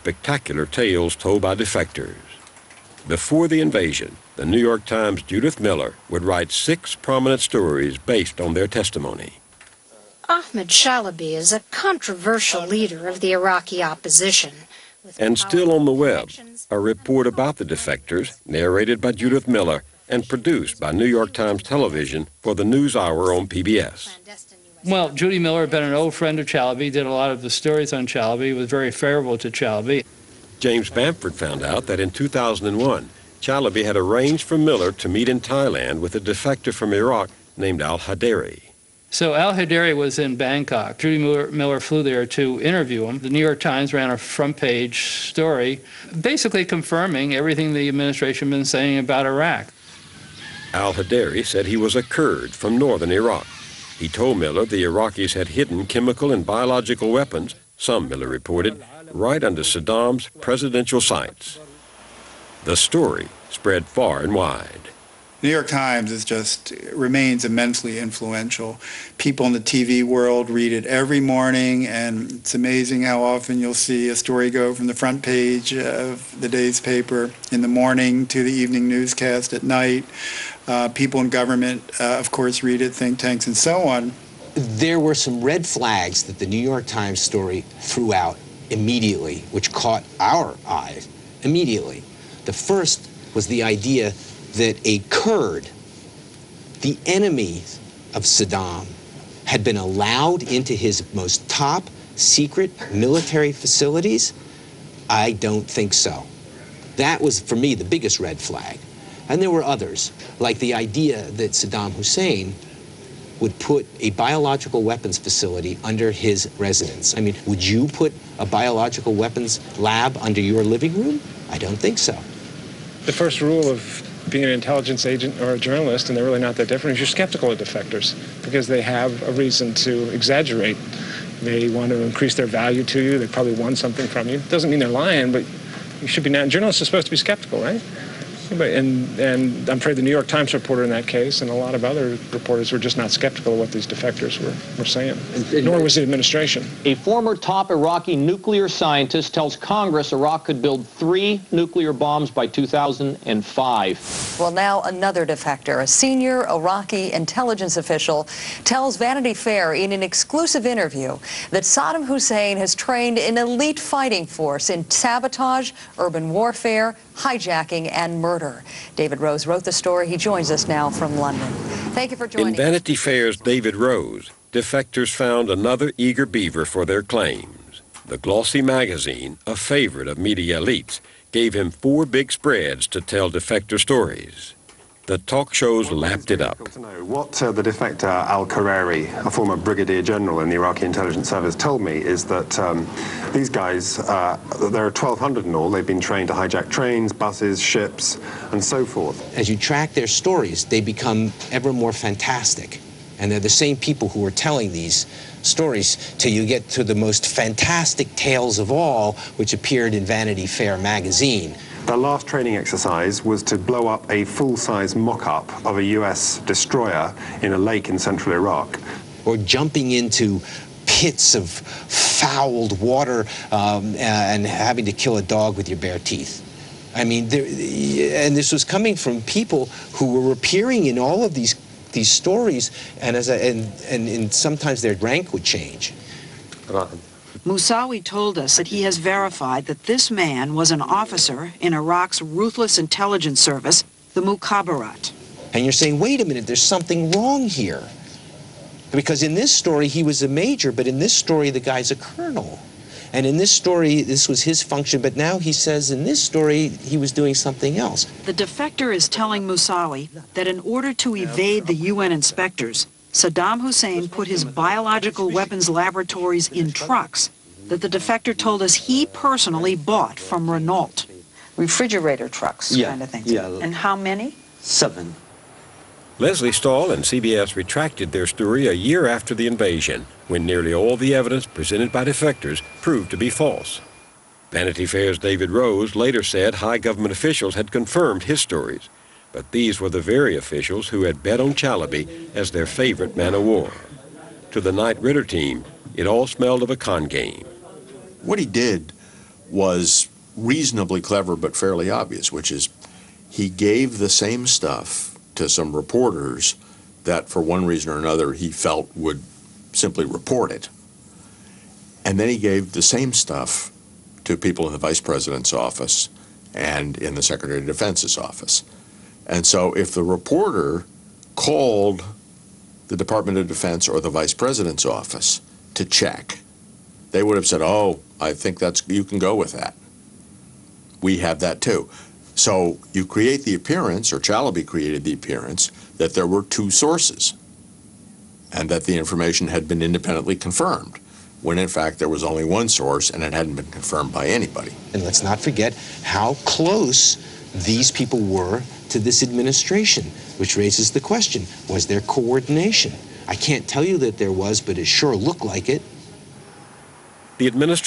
spectacular tales told by defectors. Before the invasion, the New York Times' Judith Miller would write 6 prominent stories based on their testimony. Ahmed Shalaby is a controversial leader of the Iraqi opposition. And still on the web, a report about the defectors, narrated by Judith Miller and produced by New York Times Television for the NewsHour on PBS. Well, Judy Miller had been an old friend of Chalaby, did a lot of the stories on Chalaby, was very favorable to Chalaby. James Bamford found out that in 2001, Chalaby had arranged for Miller to meet in Thailand with a defector from Iraq named al-Hadari. So al-Hadari was in Bangkok. Judy Miller flew there to interview him. The New York Times ran a front-page story basically confirming everything the administration had been saying about Iraq. Al-Hadari said he was a Kurd from northern Iraq. He told Miller the Iraqis had hidden chemical and biological weapons, some, Miller reported, right under Saddam's presidential sights. The story spread far and wide. The New York Times remains immensely influential. People in the TV world read it every morning, and it's amazing how often you'll see a story go from the front page of the day's paper in the morning to the evening newscast at night. People in government, of course, read it, think tanks and so on. There were some red flags that the New York Times story threw out immediately, which caught our eye immediately. The first was the idea that a Kurd, the enemy of Saddam, had been allowed into his most top secret military facilities. I don't think so. That was, for me, the biggest red flag. And there were others, like the idea that Saddam Hussein would put a biological weapons facility under his residence. I mean, would you put a biological weapons lab under your living room? I don't think so. The first rule of being an intelligence agent or a journalist, and they're really not that different, is you're skeptical of defectors because they have a reason to exaggerate. They want to increase their value to you. They probably won something from you. Doesn't mean they're lying, but you should be. Journalists are supposed to be skeptical, right? And I'm afraid the New York Times reporter in that case and a lot of other reporters were just not skeptical of what these defectors were saying, nor was the administration. A former top Iraqi nuclear scientist tells Congress Iraq could build 3 nuclear bombs by 2005. Well, now another defector, a senior Iraqi intelligence official, tells Vanity Fair in an exclusive interview that Saddam Hussein has trained an elite fighting force in sabotage, urban warfare, hijacking, and murder. David Rose wrote the story. He joins us now from London. Thank you for joining us. In Vanity Fair's David Rose, defectors found another eager beaver for their claims. The glossy magazine, a favorite of media elites, gave him 4 big spreads to tell defector stories. The talk shows lapped it up. What the defector al-Qarari, a former brigadier general in the Iraqi intelligence service, told me is that these guys, there are 1,200 in all. They've been trained to hijack trains, buses, ships, and so forth. As you track their stories, they become ever more fantastic. And they're the same people who are telling these stories till you get to the most fantastic tales of all, which appeared in Vanity Fair magazine. Their last training exercise was to blow up a full-size mock-up of a U.S. destroyer in a lake in central Iraq. Or jumping into pits of fouled water and having to kill a dog with your bare teeth. I mean, and this was coming from people who were appearing in all of these stories, and sometimes their rank would change. Moussaoui told us that he has verified that this man was an officer in Iraq's ruthless intelligence service, the Mukhabarat. And you're saying, wait a minute, there's something wrong here. Because in this story, he was a major, but in this story, the guy's a colonel. And in this story, this was his function, but now he says in this story, he was doing something else. The defector is telling Moussaoui that in order to evade the UN inspectors, Saddam Hussein put his biological weapons laboratories in trucks that the defector told us he personally bought from Renault. Refrigerator trucks, kind of thing. Yeah. And how many? 7. Leslie Stahl and CBS retracted their story a year after the invasion, when nearly all the evidence presented by defectors proved to be false. Vanity Fair's David Rose later said high government officials had confirmed his stories, but these were the very officials who had bet on Chalaby as their favorite man of war. To the Knight Ridder team, it all smelled of a con game. What he did was reasonably clever but fairly obvious, which is he gave the same stuff to some reporters that for one reason or another he felt would simply report it. And then he gave the same stuff to people in the Vice President's office and in the Secretary of Defense's office. And so if the reporter called the Department of Defense or the Vice President's office to check, they would have said, oh, I think you can go with that. We have that too. So you create the appearance, or Chalabi created the appearance, that there were two sources and that the information had been independently confirmed, when in fact there was only one source and it hadn't been confirmed by anybody. And let's not forget how close these people were to this administration, which raises the question, was there coordination? I can't tell you that there was, but it sure looked like it. The administration